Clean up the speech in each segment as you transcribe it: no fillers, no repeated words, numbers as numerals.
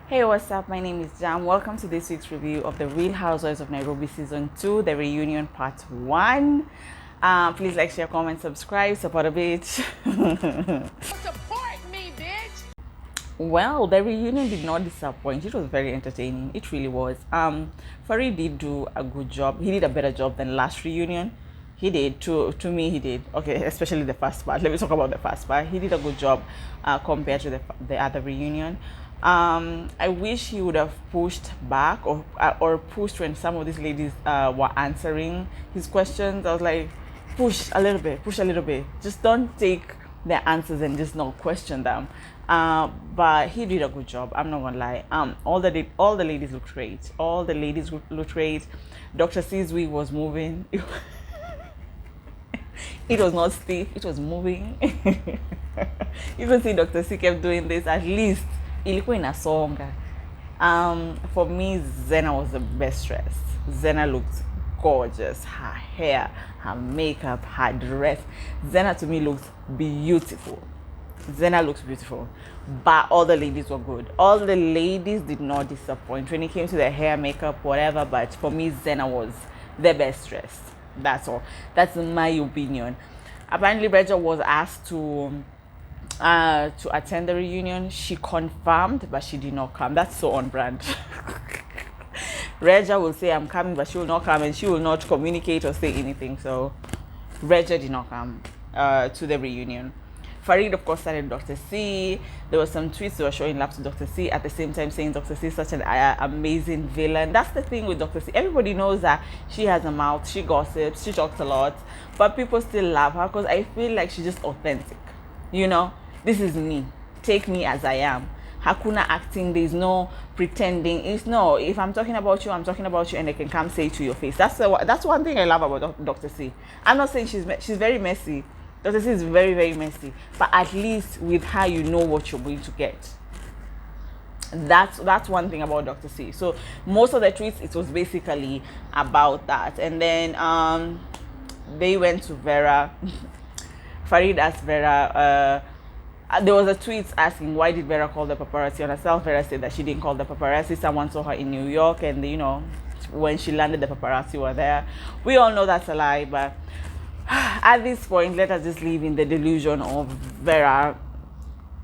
Hey, what's up? My name is Jam. Welcome to this week's review of the Real Housewives of Nairobi Season 2, the reunion part 1. Please like, share, comment, subscribe, support a bitch. Support me, bitch! Well, the reunion did not disappoint. It was very entertaining. It really was. Farah did do a good job. He did a better job than last reunion. He did. To me, he did. Okay, especially the first part. Let me talk about the first part. He did a good job compared to the other reunion. I wish he would have pushed back or pushed when some of these ladies were answering his questions. I was like, push a little bit. Just don't take their answers and just not question them. But he did a good job. I'm not gonna lie. All the ladies looked great. All the ladies looked great. Dr. C's wig was moving. It was not stiff. It was moving. You can see Dr. C kept doing this. At least ilikuwa inasonga. For me, Zena was the best dressed. Zena looked gorgeous. Her hair, her makeup, her dress. Zena to me looks beautiful. Zena looks beautiful. But all the ladies were good. All the ladies did not disappoint when it came to the hair, makeup, whatever. But for me, Zena was the best dressed. That's all. That's my opinion. Apparently, Bridget was asked to attend the reunion. She confirmed, but she did not come. That's so on brand. Regia will say I'm coming, but she will not come, and she will not communicate or say anything. So Regia did not come to the reunion. Farid, of course, started Dr. C. There were some tweets that were showing love to Dr. C at the same time saying Dr. C is such an amazing villain. That's the thing with Dr. C. Everybody knows that she has a mouth, she gossips, she talks a lot, but people still love her because I feel like she's just authentic. You know, this is me. Take me as I am. Hakuna acting. There's no pretending. It's no. If I'm talking about you, I'm talking about you, and I can come say it to your face. That's one thing I love about Dr. C. I'm not saying she's very messy. Dr. C is very, very messy, but at least with her, you know what you're going to get. That's one thing about Dr. C. So most of the tweets, it was basically about that, and then they went to Vera. Farid asked Vera. There was a tweet asking why did Vera call the paparazzi on herself. Vera said that she didn't call the paparazzi. Someone saw her in New York, and when she landed, the paparazzi were there. We all know that's a lie, but at this point, let us just live in the delusion of Vera.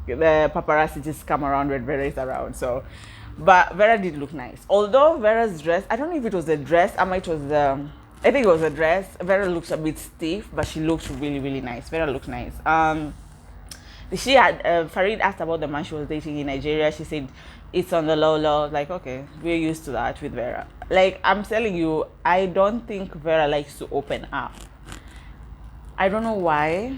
The paparazzi just come around when Vera is around. So, but Vera did look nice. Although Vera's dress, I don't know if it was the dress, I think it was a dress. Vera looks a bit stiff, but she looks really, really nice. Vera looked nice. She had Farid asked about the man she was dating in Nigeria. She said it's on the low. Like, okay, we're used to that with Vera. Like, I'm telling you, I don't think Vera likes to open up. I don't know why,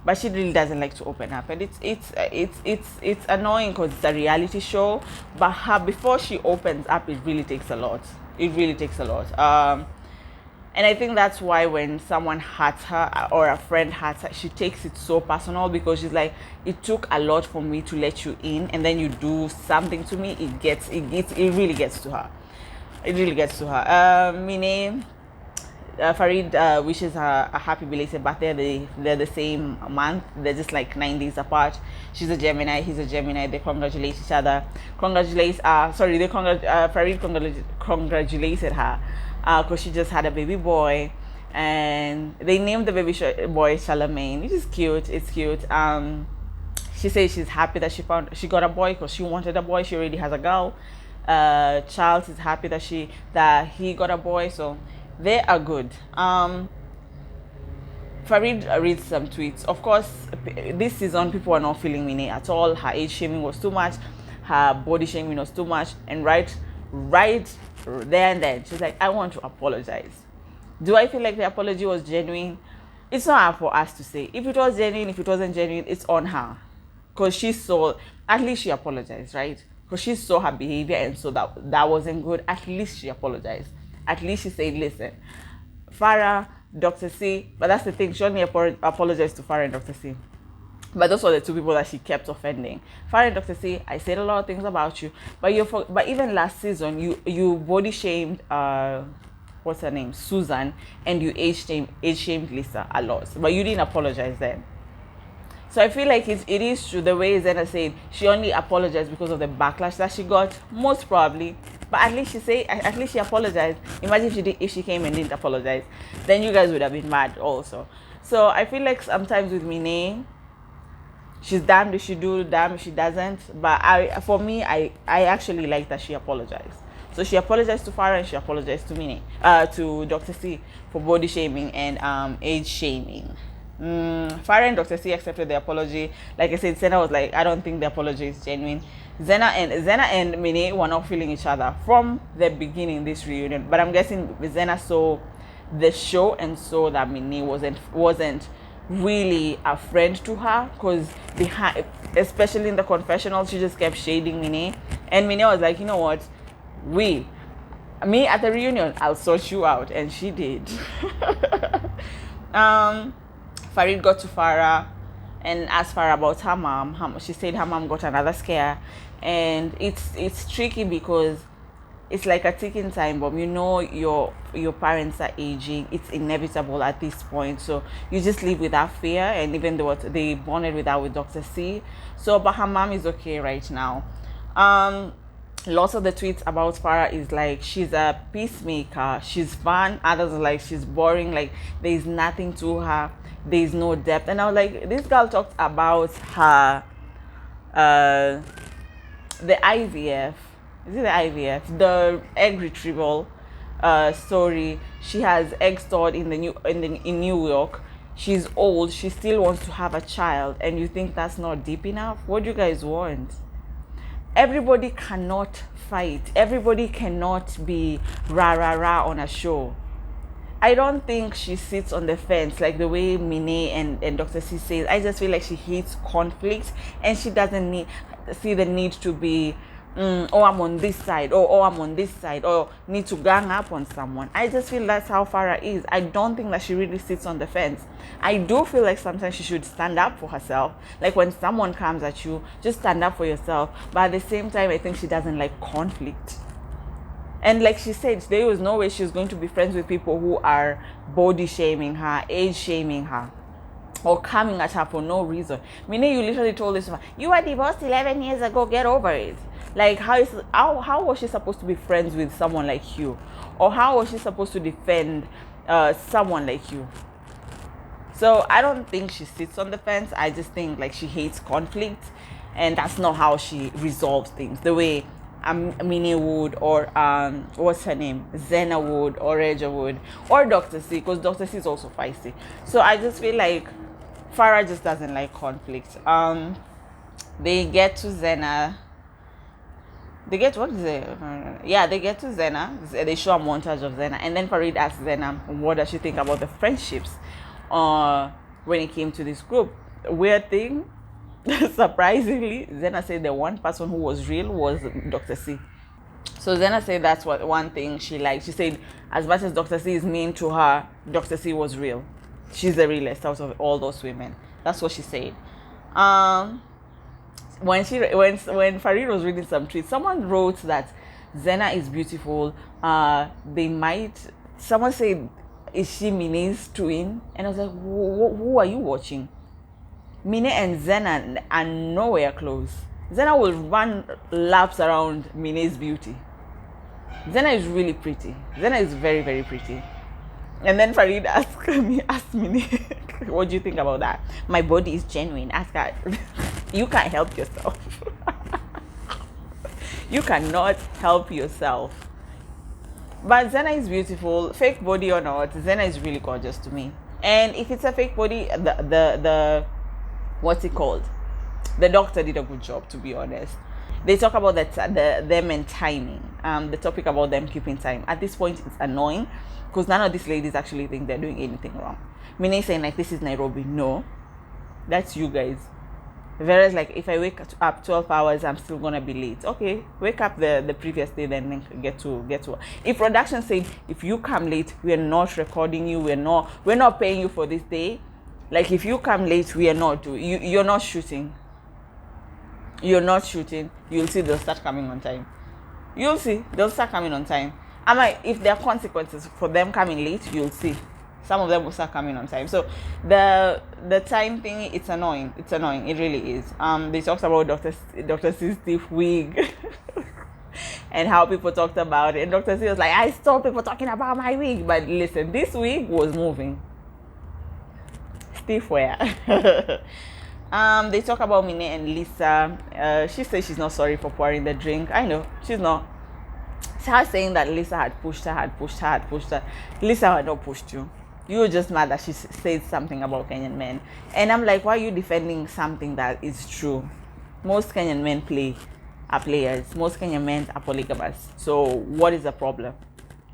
but she really doesn't like to open up, and it's annoying because it's a reality show. But before she opens up, it really takes a lot. It really takes a lot. And I think that's why when someone hurts her or a friend hurts her, she takes it so personal because she's like, it took a lot for me to let you in, and then you do something to me. It really gets to her. It really gets to her. Mine. Farid wishes her a happy belated birthday. They're the same month. They're just like 9 days apart. She's a Gemini. He's a Gemini. They congratulate each other. Farid congratulated her because she just had a baby boy, and they named the baby boy Charlemagne, which is cute. It's cute. She says she's happy that she got a boy because she wanted a boy. She already has a girl. Charles is happy that he got a boy. So they are good. Farid reads some tweets. Of course, this season people are not feeling Mine at all. Her age shaming was too much. Her body shaming was too much. And right there and then, she's like, I want to apologize. Do I feel like the apology was genuine? It's not for us to say. If it was genuine, if it wasn't genuine, it's on her. Because at least she apologized, right? Because she saw her behavior and so that wasn't good. At least she apologized. At least she said, listen, Farah, Dr. C, but that's the thing, she only apologized to Farah and Dr. C. But those were the two people that she kept offending. Farah and Dr. C, I said a lot of things about you, but even last season, you body shamed, what's her name, Susan, and you age shamed Lisa a lot, but you didn't apologize then. So I feel like it is true the way Zena said she only apologized because of the backlash that she got, most probably. But at least she apologized. Imagine if she came and didn't apologize, then you guys would have been mad also. So I feel like sometimes with Mine, she's damned if she do, damned if she doesn't. But for me, I actually like that she apologized. So she apologized to Farah and she apologized to Mine, to Dr. C for body shaming and age shaming. Farah and Dr. C accepted the apology. Like I said, Zena was like, I don't think the apology is genuine. Zena and Mine were not feeling each other from the beginning this reunion. But I'm guessing Zena saw the show and saw that Mine wasn't really a friend to her, because especially in the confessional, she just kept shading Mine. And Mine was like, you know what? Me at the reunion, I'll sort you out. And she did. Farid got to Farah and asked Farah about her mom. She said her mom got another scare, and it's tricky because it's like a ticking time bomb. You know your parents are aging. It's inevitable at this point. So you just live with that fear. And even though they bonded with her with Dr. C. So, but her mom is okay right now. Lots of the tweets about Farah is like she's a peacemaker. She's fun. Others are like she's boring. Like there's nothing to her. There's no depth. And I was like, this girl talked about her the IVF. Is it the IVF? The egg retrieval story. She has eggs stored in New York. She's old. She still wants to have a child, and you think that's not deep enough? What do you guys want? Everybody cannot fight. Everybody cannot be rah on a show. I don't think she sits on the fence like the way Mine and Dr. C says. I just feel like she hates conflict, and she doesn't see the need to be oh, I'm on this side, oh, I'm on this side, or need to gang up on someone. I just feel that's how Farah is. I don't think that she really sits on the fence. I do feel like sometimes she should stand up for herself. Like when someone comes at you, just stand up for yourself. But at the same time, I think she doesn't like conflict. And like she said, there was no way she was going to be friends with people who are body shaming her, age shaming her, or coming at her for no reason. Mine, you literally told this, you were divorced 11 years ago, get over it. Like, how was she supposed to be friends with someone like you? Or how was she supposed to defend someone like you? So I don't think she sits on the fence. I just think like she hates conflict, and that's not how she resolves things. The way Mine would, or what's her name, Zena would, or Reja would, or Dr. C, because Dr. C is also feisty. So I just feel like Farah just doesn't like conflict. They get to Zena. They get what is it? Yeah, they get to Zena. They show a montage of Zena, and then Farid asks Zena, what does she think about the friendships when it came to this group? Weird thing, surprisingly, Zena said the one person who was real was Dr. C. So Zena said that's what one thing she liked. She said as much as Dr. C is mean to her, Dr. C was real. She's the realest out of all those women. That's what she said. When Farid was reading some tweets, someone wrote that Zena is beautiful. Someone said, is she Mine's twin? And I was like, who are you watching? Mine and Zena are nowhere close. Zena will run laps around Mine's beauty. Zena is really pretty. Zena is very, very pretty. And then Farid asked Mine, what do you think about that? My body is genuine. Ask her. You can't help yourself. You cannot help yourself. But Zena is beautiful, fake body or not. Zena is really gorgeous to me. And if it's a fake body, the what's it called? The doctor did a good job, to be honest. They talk about them and timing. The topic about them keeping time. At this point, it's annoying because none of these ladies actually think they're doing anything wrong. Mine saying like, this is Nairobi. No, that's you guys. Vera's like, if I wake up 12 hours, I'm still gonna be late. Okay, wake up the previous day, then get to. If production said, if you come late, we're not recording you. We're not paying you for this day. Like if you come late, we are not you're not shooting. You're not shooting. You'll see they'll start coming on time. You'll see they'll start coming on time. If there are consequences for them coming late, you'll see. Some of them will start coming on time. So the time thing, it's annoying. It's annoying. It really is. They talked about Dr. C's stiff wig and how people talked about it. And Dr. C was like, I saw people talking about my wig. But listen, this wig was moving. Stiff wear. They talk about Mine and Lisa. She says she's not sorry for pouring the drink. I know, she's not. It's her saying that Lisa had pushed her. Lisa had not pushed you. You were just mad that she said something about Kenyan men. And I'm like, why are you defending something that is true? Most Kenyan men are players. Most Kenyan men are polygamous. So what is the problem?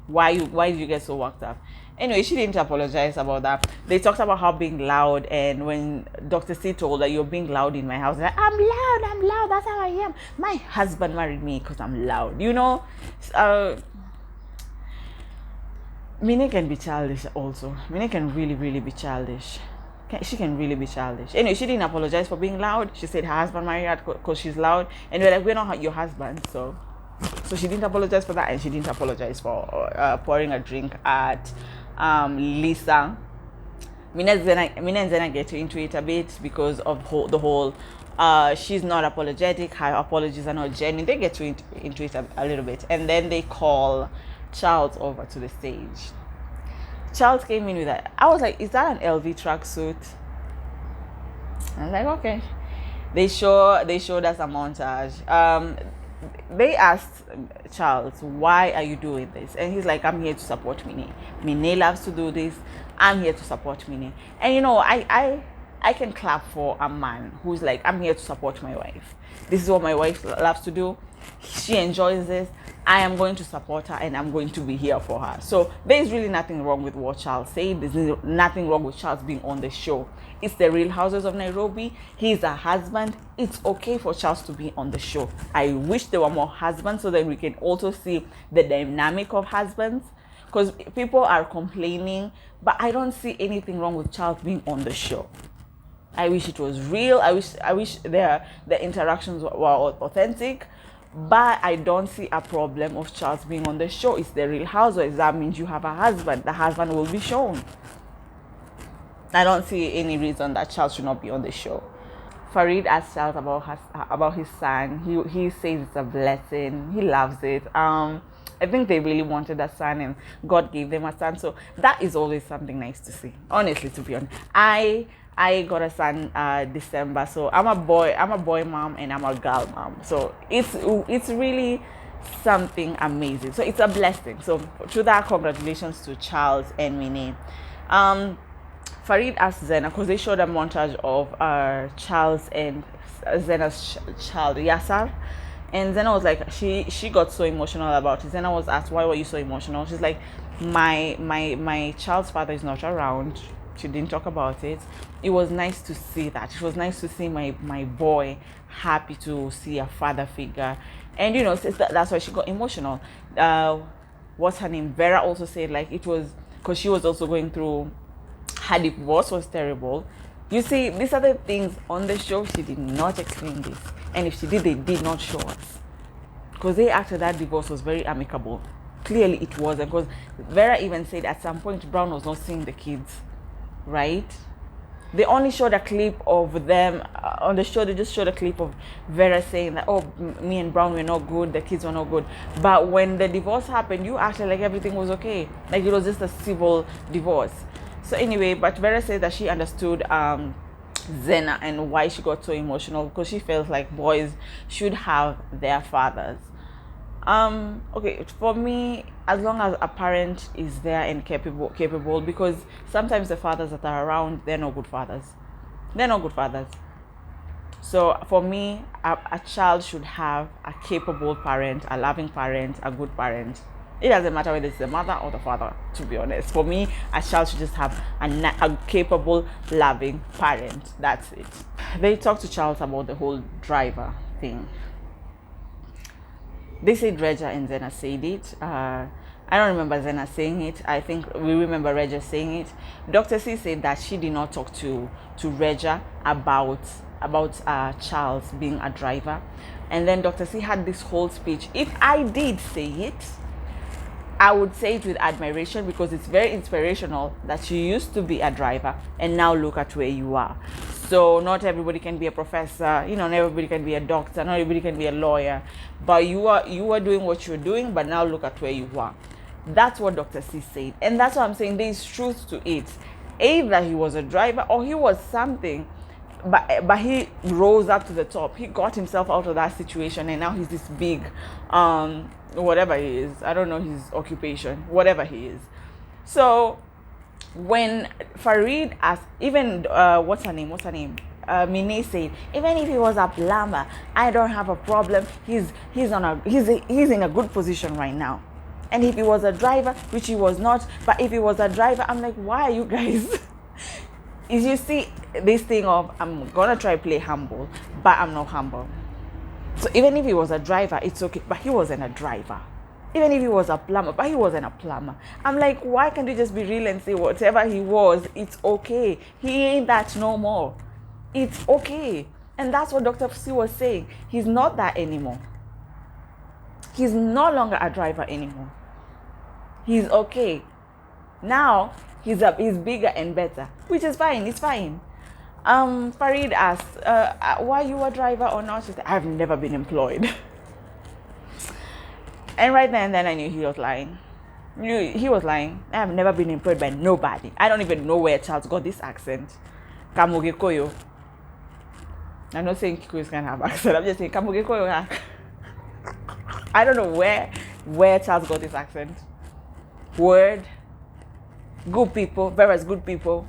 Why did you get so worked up? Anyway, she didn't apologize about that. They talked about her being loud, and when Dr. C told her, you're being loud in my house, like, I'm loud, that's how I am. My husband married me because I'm loud. You know, Mine can be childish also. Mine can really, really be childish. She can really be childish. Anyway, she didn't apologize for being loud. She said her husband married her because she's loud. And we're like, we're not your husband, so she didn't apologize for that, and she didn't apologize for pouring a drink at Lisa. Mina and Zena get into it a bit because of the whole she's not apologetic, her apologies are not genuine. They get into it a little bit, and then they call Charles over to the stage. Charles came in with that. I was like, is that an LV tracksuit? I was like, okay. They showed us a montage. They asked Charles, why are you doing this? And he's like, I'm here to support Mine. Mine loves to do this. I'm here to support Mine. And you know, I can clap for a man who's like, I'm here to support my wife. This is what my wife loves to do. She enjoys this. I am going to support her, and I'm going to be here for her. So there's really nothing wrong with what Charles said. There's nothing wrong with Charles being on the show. It's the Real Housewives of Nairobi. He's a husband. It's okay for Charles to be on the show. I wish there were more husbands so that we can also see the dynamic of husbands, because people are complaining, but I don't see anything wrong with Charles being on the show. I wish it was real. I wish the interactions were authentic. But I don't see a problem of Charles being on the show. It's the Real Housewives. That means you have a husband. The husband will be shown. I don't see any reason that Charles should not be on the show. Farid asked Charles about his son. He says it's a blessing. He loves it. I think they really wanted a son, and God gave them a son. So that is always something nice to see. Honestly, to be honest, I got a son December, so I'm a boy mom and I'm a girl mom. So it's really something amazing. So it's a blessing. So to that, congratulations to Charles and Mine. Farid asked Zena, because they showed a montage of Charles and Zena's child Yasar, and Zena was like, she got so emotional about it. Zena was asked, why were you so emotional? She's like, my child's father is not around. She didn't talk about it. It was nice to see that. It was nice to see my boy happy to see a father figure. And you know, that's why she got emotional. What's her name? Vera also said, like, it was because she was also going through, her divorce was terrible. You see, these are the things on the show. She did not explain this. And if she did, they did not show us. Because they acted that divorce was very amicable. Clearly it wasn't, because Vera even said at some point Brown was not seeing the kids. Right? They only showed a clip of them on the show. They just showed a clip of Vera saying that, oh, me and Brown were not good, the kids were not good. But when the divorce happened, you acted like everything was okay, like it was just a civil divorce. So anyway, but Vera said that she understood Zena and why she got so emotional, because she felt like boys should have their fathers. Okay, for me, as long as a parent is there and capable, because sometimes the fathers that are around, they're not good fathers. So for me, a child should have a capable parent, a loving parent, a good parent. It doesn't matter whether it's the mother or the father, to be honest. For me, a child should just have a capable, loving parent. That's it. They talked to Charles about the whole driver thing. They said Regia and Zena said it. I don't remember Zena saying it. I think we remember Regia saying it. Dr. C said that she did not talk to Regia about Charles being a driver. And then Dr. C had this whole speech. If I did say it, I would say it with admiration because it's very inspirational that you used to be a driver and now look at where you are. So not everybody can be a professor, not everybody can be a doctor, not everybody can be a lawyer, but you are doing what you're doing, but now look at where you are. That's what Dr. C said. And that's what I'm saying. There's truth to it. Either he was a driver or he was something, but he rose up to the top. He got himself out of that situation, and now he's this big whatever he is. I don't know his occupation, whatever he is. So when Farid asked, even what's her name Mine said, even if he was a plumber, I don't have a problem. He's in a good position right now. And if he was a driver, which he was not, but if he was a driver, I'm like, why are you guys is you see this thing of I'm gonna try play humble, but I'm not humble. So even if he was a driver, it's okay, but he wasn't a driver. Even if he was a plumber, but he wasn't a plumber. I'm like, why can't you just be real and say whatever he was, it's okay. He ain't that no more. It's okay. And that's what Dr. C was saying. He's not that anymore. He's no longer a driver anymore. He's okay. Now he's bigger and better, which is fine. It's fine. Farid asked, why you a driver or not? She said, I've never been employed. And right then and then I knew he was lying. He was lying. I've never been employed by nobody. I don't even know where Charles got this accent. Kamuge Koyo. I'm not saying Kikoyos can have accent. I'm just saying Kamuge Koyo. I don't know where Charles got this accent. Word. Good people. Vera's good people.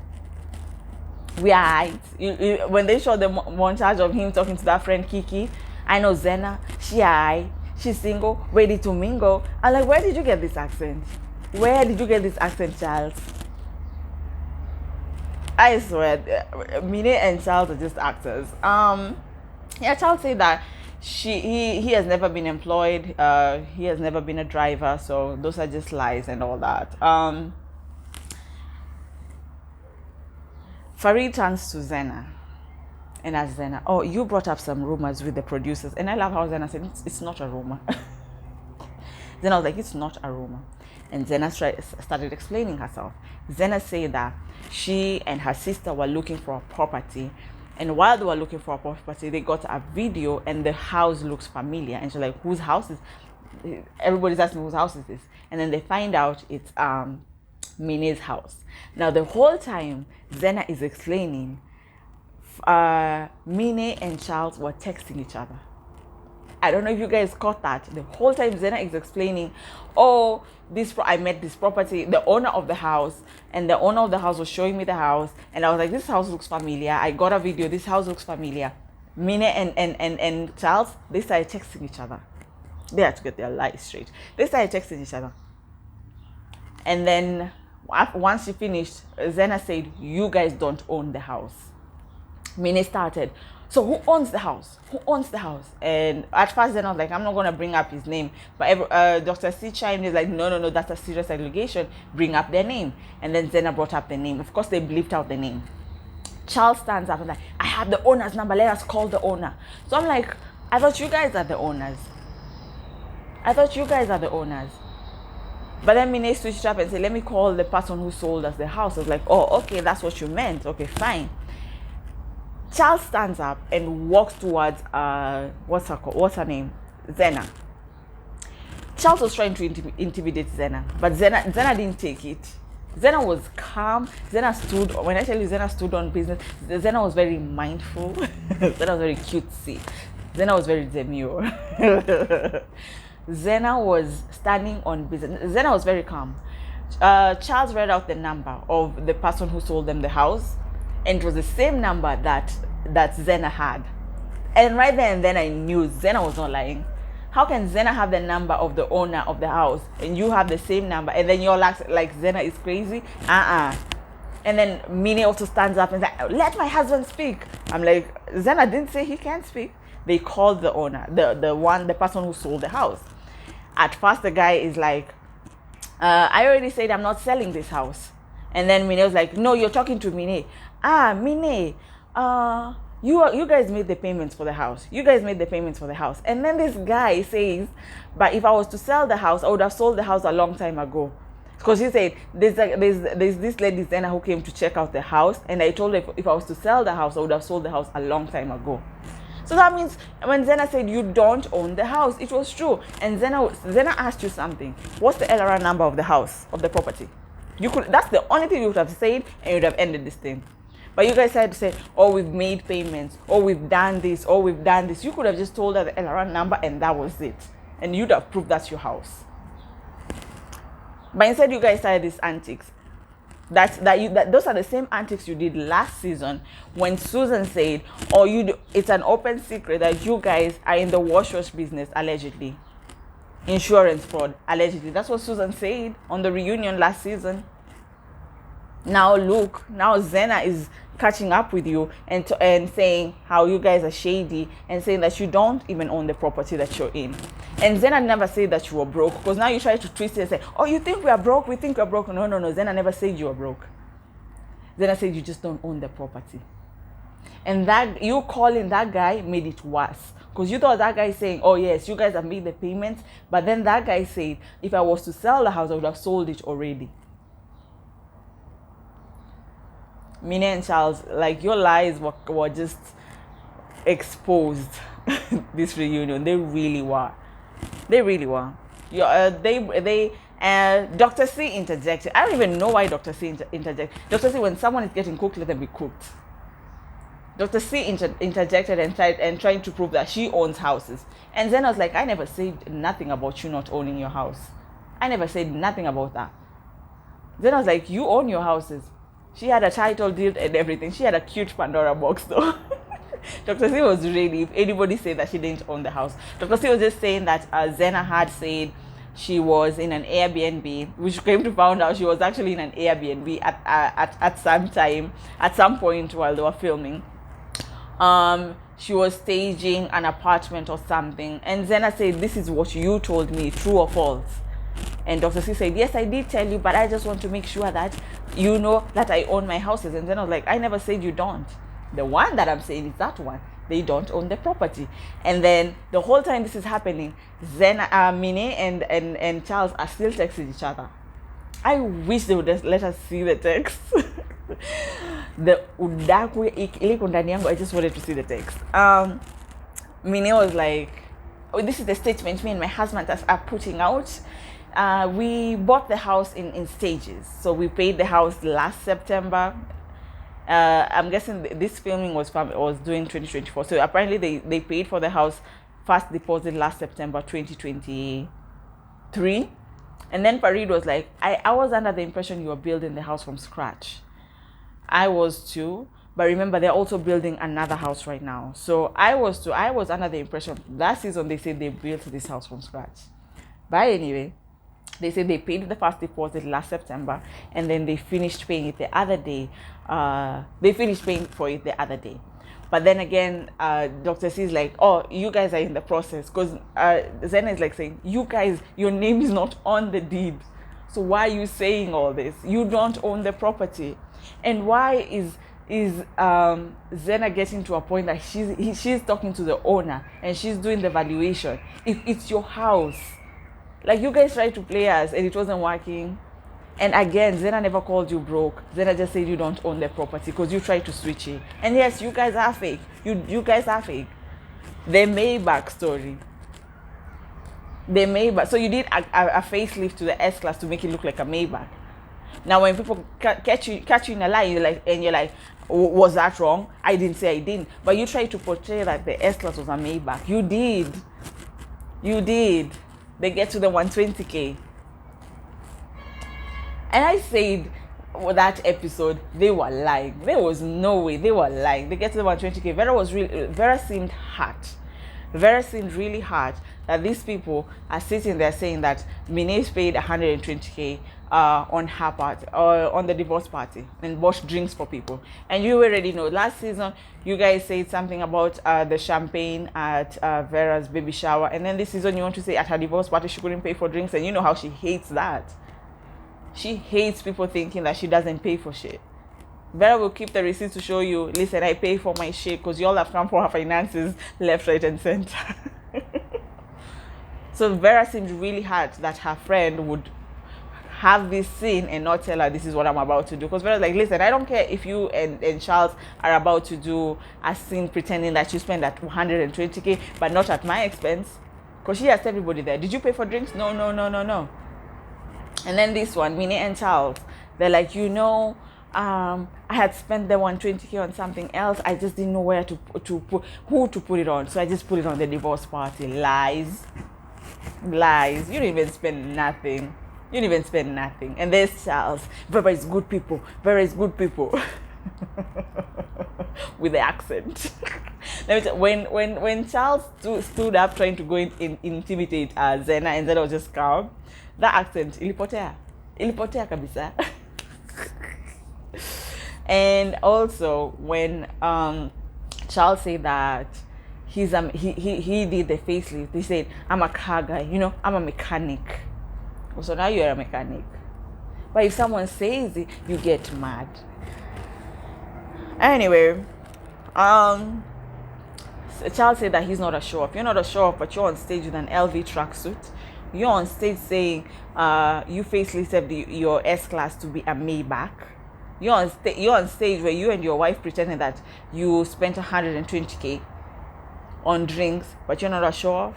We are right. When they showed the montage of him talking to that friend Kiki, I know Zena, she's single, ready to mingle. I'm like, where did you get this accent? Where did you get this accent, Charles? I swear, Mine and Charles are just actors. Charles said that he has never been employed. He has never been a driver. So those are just lies and all that. Farid turns to Zena and asks Zena, oh, you brought up some rumors with the producers. And I love how Zena said, it's not a rumor. Zena was like, it's not a rumor. And Zena started explaining herself. Zena said that she and her sister were looking for a property. And while they were looking for a property, they got a video and the house looks familiar. And she's like, whose house is it? Everybody's asking whose house is this? And then they find out it's Mine's house. Now the whole time Zena is explaining, Mine and Charles were texting each other. I don't know if you guys caught that. The whole time Zena is explaining, oh, I met this property, the owner of the house, and the owner of the house was showing me the house, and I was like, this house looks familiar. I got a video, this house looks familiar. Mine and Charles, they started texting each other. They had to get their lies straight. They started texting each other. And then once she finished, Zena said, you guys don't own the house. Mine started, so who owns the house? Who owns the house? And at first Zena was like, I'm not going to bring up his name. But Dr. C chimed in like, no, that's a serious allegation. Bring up their name. And then Zena brought up the name. Of course, they bleeped out the name. Charles stands up and like, I have the owner's number. Let us call the owner. So I'm like, I thought you guys are the owners. But then Mine switched up and said, let me call the person who sold us the house. I was like, oh, okay, that's what you meant. Okay, fine. Charles stands up and walks towards, what's her name? Zena. Charles was trying to intimidate Zena, but Zena didn't take it. Zena was calm. Zena stood on business. Zena was very mindful. Zena was very cutesy. Zena was very demure. Zena was standing on business. Zena was very calm. Charles read out the number of the person who sold them the house, and it was the same number that Zena had. And right there and then I knew Zena was not lying. How can Zena have the number of the owner of the house and you have the same number, and then you're like Zena is crazy? And then Mine also stands up and says, let my husband speak. I'm like, Zena didn't say he can't speak. They called the owner, the person who sold the house. At first the guy is like, I already said I'm not selling this house. And then Mine was like, no, you're talking to Mine. Mine, You guys made the payments for the house. You guys made the payments for the house. And then this guy says, but if I was to sell the house, I would have sold the house a long time ago. Because he said, there's this lady, Zena, who came to check out the house. And I told her if I was to sell the house, I would have sold the house a long time ago. So that means when Zena said you don't own the house, it was true. And Zena asked you something. What's the LRR number of the house, of the property? That's the only thing you would have said, and you would have ended this thing. But you guys had to say, oh, we've made payments, or we've done this, or we've done this. You could have just told her the LRR number and that was it. And you'd have proved that's your house. But instead, you guys started these antics. Those are the same antics you did last season when Susan said, it's an open secret that you guys are in the wash business, allegedly. Insurance fraud, allegedly. That's what Susan said on the reunion last season. Now look, Zena is catching up with you and saying how you guys are shady and saying that you don't even own the property that you're in. And Zena never said that you were broke, because now you try to twist it and say, oh, you think we are broke? We think we're broke. No. Zena never said you were broke. Zena said you just don't own the property. And that you calling that guy made it worse, because you thought that guy saying, oh yes, you guys have made the payments, but then that guy said, if I was to sell the house, I would have sold it already. Mina and Charles, like, your lies were just exposed. This reunion, they really were. Dr. C interjected. I don't even know why Dr. C interjected. Dr. C, when someone is getting cooked, let them be cooked. Dr. C interjected and trying to prove that she owns houses. And Zena was like, I never said nothing about you not owning your house. I never said nothing about that. Zena was like, you own your houses. She had a title deed and everything. She had a cute Pandora box though. Dr. C was really, if anybody said that she didn't own the house, Dr. C was just saying that Zena had said she was in an Airbnb, which came to find out she was actually in an Airbnb at some point while they were filming. She was staging an apartment or something. And Zena said, this is what you told me, true or false? And Dr. C said, yes, I did tell you, but I just want to make sure that you know that I own my houses. And then I was like, I never said you don't. The one that I'm saying is that one. They don't own the property. And then the whole time this is happening, Mine and Charles are still texting each other. I wish they would just let us see the text. The udakwe iliko ndani yangu, I just wanted to see the text. Mine was like, oh, this is the statement me and my husband are putting out. We bought the house in stages. So we paid the house last September. I'm guessing this filming was during 2024. So apparently they paid for the house first deposit last September 2023. And then Farid was like, I was under the impression you were building the house from scratch. I was too. But remember, they're also building another house right now. So I was too. I was under the impression last season they said they built this house from scratch. But anyway, they said they paid the first deposit last September, and then they finished paying it the other day. They finished paying for it the other day. But then again, Dr. C is like, oh, you guys are in the process. Because Zena is like saying, you guys, your name is not on the deed. So why are you saying all this? You don't own the property. And why is Zena getting to a point that she's talking to the owner and she's doing the valuation? If it's your house. Like, you guys tried to play us and it wasn't working. And again, Zena never called you broke. Zena just said you don't own the property because you tried to switch it. And yes, you guys are fake. You guys are fake. The Maybach story. The Maybach. So you did a facelift to the S-Class to make it look like a Maybach. Now when people catch you in a lie, you're like, was that wrong? I didn't say I didn't. But you tried to portray that the S-Class was a Maybach. You did. They get to the 120K. And I said that episode, they were lying. There was no way they were lying. They get to the 120K. Vera seemed hurt. Vera seemed really hurt that these people are sitting there saying that Mine's paid 120K on her part, or on the divorce party, and bought drinks for people. And you already know, last season, you guys said something about the champagne at Vera's baby shower. And then this season, you want to say at her divorce party, she couldn't pay for drinks. And you know how she hates that. She hates people thinking that she doesn't pay for shit. Vera will keep the receipts to show you, listen, I pay for my shit because you all have come for her finances left, right, and center. So Vera seemed really hurt that her friend would have this scene and not tell her this is what I'm about to do. Because Vera's like, listen, I don't care if you and Charles are about to do a scene pretending that you spend at 120k, but not at my expense. Because she asked everybody there, did you pay for drinks? No. And then this one, Minnie and Charles, they're like, I had spent the 120k on something else. I just didn't know where to put, who to put it on. So I just put it on the divorce party. Lies. You didn't even spend nothing. And there's Charles. Vera is good people. With the accent. Let me tell you, when Charles stood up trying to go intimidate Zena, and Zena was just calm, that accent ilipotea kabisa. And also when Charles said that he did the facelift, he said, I'm a car guy, I'm a mechanic. So now you're a mechanic. But if someone says it, you get mad. Anyway, Charles said that he's not a show-off. You're not a show-off, but you're on stage with an LV tracksuit. You're on stage saying you facelifted your S-Class to be a Maybach. You're on stage where you and your wife pretending that you spent 120k on drinks, but you're not a show-off.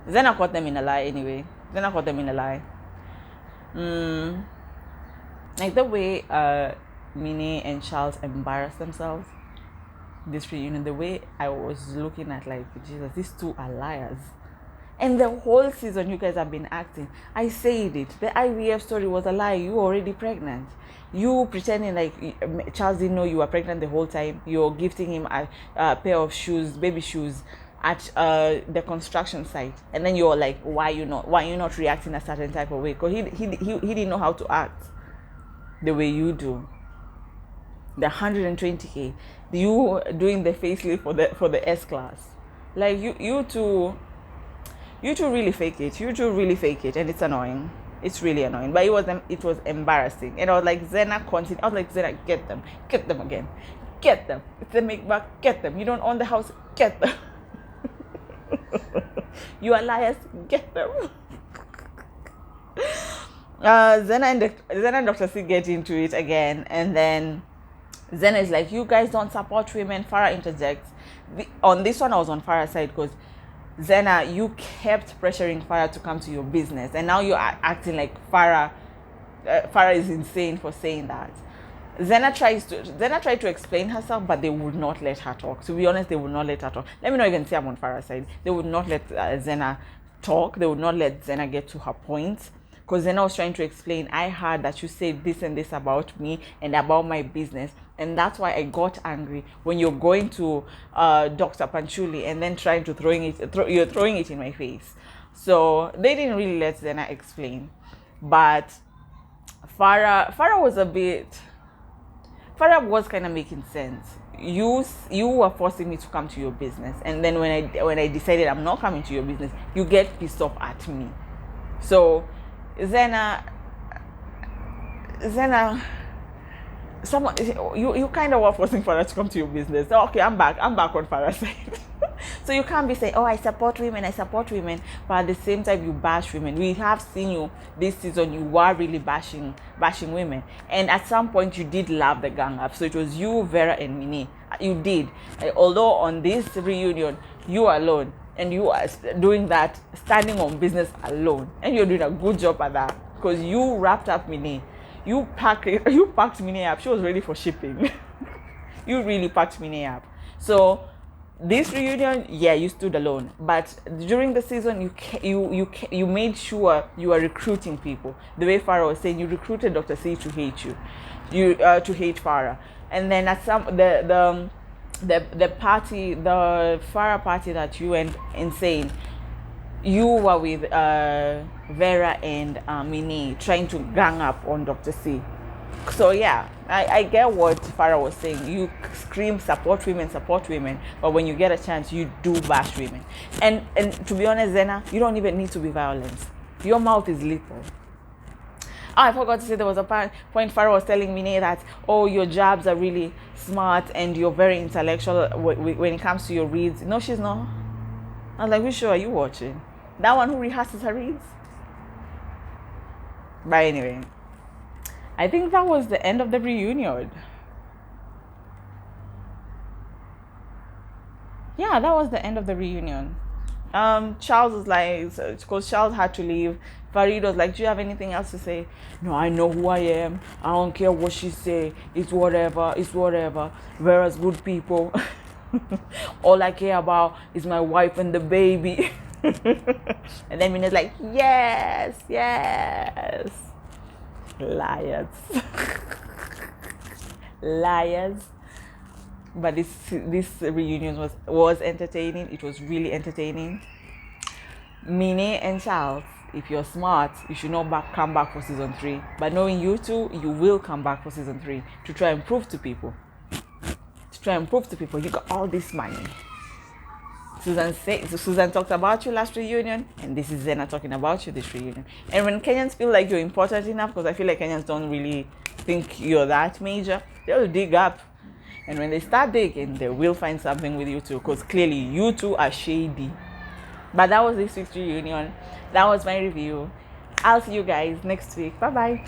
Zena caught them in a lie anyway. Like the way Minnie and Charles embarrassed themselves this reunion, the way I was looking at, like, Jesus, these two are liars. And the whole season you guys have been acting. I said it. The IVF story was a lie. You were already pregnant. You pretending like Charles didn't know you were pregnant the whole time. You're gifting him a pair of shoes, baby shoes, at the construction site. And then you're like, why you not reacting a certain type of way? Because he didn't know how to act the way you do. The 120k, you doing the facelift for the S-Class. Like you two really fake it. And it's annoying. It's really annoying. But it was embarrassing. And I was like, Zena, continue. I was like, Zena, get them again. Get them. If they make back, get them. You don't own the house, get them. You are liars, get them. Zena and Dr. C get into it again, and then Zena is like, you guys don't support women. Farah interjects. On this one, I was on Farah's side because Zena, you kept pressuring Farah to come to your business, and now you're acting like Farah is insane for saying that. Zena tried to explain herself, but they would not let her talk. To be honest, they would not let her talk. Let me not even say I'm on Farah's side. They would not let Zena talk. They would not let Zena get to her points. Because Zena was trying to explain, I heard that you said this and this about me and about my business. And that's why I got angry when you're going to Dr. Panchuli and then trying to you're throwing it in my face. So they didn't really let Zena explain. But Farah was kind of making sense. You were forcing me to come to your business, and then when I decided I'm not coming to your business, you get pissed off at me. So Zena, you kind of were forcing Farah to come to your business. So, okay, I'm back on Farah's side. So you can't be saying, oh, I support women, but at the same time you bash women. We have seen you this season, you were really bashing women. And at some point you did love the gang up. So it was you, Vera, and Minnie. You did. Although on this reunion, you are alone. And you are doing that, standing on business alone. And you're doing a good job at that. Because you wrapped up Minnie. You packed Minnie up. She was ready for shipping. You really packed Minnie up. So this reunion, yeah, you stood alone. But during the season, you made sure you were recruiting people. The way Farah was saying, you recruited Dr. C to hate you, to hate Farah. And then at the party, the Farah party that you went insane, you were with Vera and Minnie trying to gang up on Dr. C. So yeah, I get what Farah was saying. You scream support women, but when you get a chance, you do bash women. And to be honest, Zena, you don't even need to be violent. Your mouth is lethal. I forgot to say there was a point Farah was telling me that, oh, your jabs are really smart and you're very intellectual when it comes to your reads. No, she's not. I was like, which show are you watching? That one who rehearses her reads? But anyway, I think that was the end of the reunion. Yeah, that was the end of the reunion. Charles was like, because Charles had to leave. Farid was like, do you have anything else to say? No, I know who I am. I don't care what she say. It's whatever. It's whatever. Vera's good people. All I care about is my wife and the baby. And then Mina's like, yes, yes. Liars. Liars. But this reunion was entertaining. It was really entertaining. Mine and Charles, if you're smart, you should not come back for season 3. But knowing you two, you will come back for season 3 to try and prove to people. You got all this money. Susan talked about you last reunion, and this is Zena talking about you this reunion. And when Kenyans feel like you're important enough, because I feel like Kenyans don't really think you're that major, they'll dig up. And when they start digging, they will find something with you too, because clearly you two are shady. But that was this week's reunion. That was my review. I'll see you guys next week. Bye bye.